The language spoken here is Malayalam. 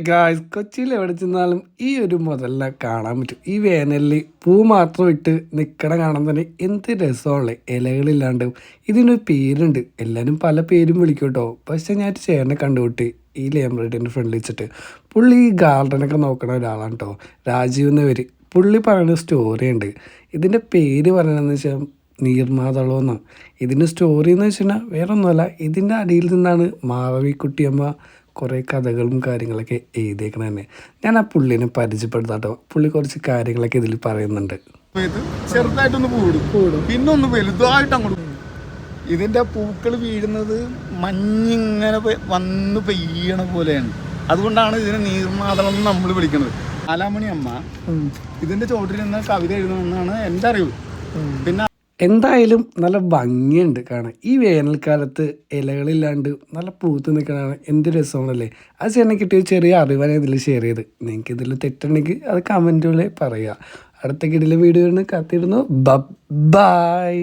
ഗായ്സ്, കൊച്ചിയിൽ എവിടെ ചെന്നാലും ഈ ഒരു മുതലിനെ കാണാൻ പറ്റും. ഈ വേനലിൽ പൂ മാത്രം ഇട്ട് നിൽക്കണ കാണാൻ തന്നെ എന്ത് രസമുള്ള ഇലകളില്ലാണ്ട്. ഇതിനൊരു പേരുണ്ട്, എല്ലാവരും പല പേരും വിളിക്കും കേട്ടോ. പക്ഷെ ഞാൻ ചേട്ടനെ കണ്ടുപിട്ടി ഈ ലേംബ്രേഡിൻ്റെ ഫ്രണ്ടിൽ വെച്ചിട്ട്. പുള്ളി ഈ ഗാർഡനൊക്കെ നോക്കണ ഒരാളാണ് കേട്ടോ, രാജീവ് എന്ന പേര്. പുള്ളി പറയുന്ന സ്റ്റോറി ഉണ്ട്. ഇതിൻ്റെ പേര് പറയണമെന്ന് വെച്ചാൽ നീർമാതളം എന്നാണ്. ഇതിൻ്റെ സ്റ്റോറി എന്ന് വെച്ച് കഴിഞ്ഞാൽ വേറെ ഒന്നുമല്ല, ഇതിൻ്റെ അടിയിൽ നിന്നാണ് മാധവിക്കുട്ടിയമ്മ കുറേ കഥകളും കാര്യങ്ങളൊക്കെ എഴുതിയേക്കണ തന്നെ. ഞാൻ ആ പുള്ളിനെ പരിചയപ്പെടുത്താട്ടോ. പുള്ളി കുറച്ച് കാര്യങ്ങളൊക്കെ ഇതിൽ പറയുന്നുണ്ട്. ചെറുതായിട്ടൊന്ന് കൂടും, പിന്നെ ഒന്ന് വലുതായിട്ട് അങ്ങോട്ട്. ഇതിന്റെ പൂക്കൾ വീഴുന്നത് മഞ്ഞിങ്ങനെ വന്ന് പെയ്യണ പോലെയാണ്. അതുകൊണ്ടാണ് ഇതിനെ നീർമാതളം എന്ന് നമ്മൾ വിളിക്കുന്നത്. ആലാമണി അമ്മ ഇതിന്റെ ചോട്ടിൽ നിന്ന് കവിത എഴുതണമെന്നാണ് എൻ്റെ അറിവ്. പിന്നെ എന്തായാലും നല്ല ഭംഗിയുണ്ട് കാണാൻ. ഈ വേനൽക്കാലത്ത് ഇലകളില്ലാണ്ട് നല്ല പൂത്ത് നിൽക്കണതാണ് എന്ത് രസമാണല്ലേ. അത് ചേട്ടനെ കിട്ടിയ ചെറിയ അറിവാണ് ഇതിൽ ഷെയർ ചെയ്ത്. നിങ്ങൾക്ക് ഇതിൽ തെറ്റുണ്ടെങ്കിൽ അത് കമൻറ്റുകളിൽ പറയുക. അടുത്ത കിടിലൻ വീഡിയോ കാത്തിരുന്നു. ബൈ.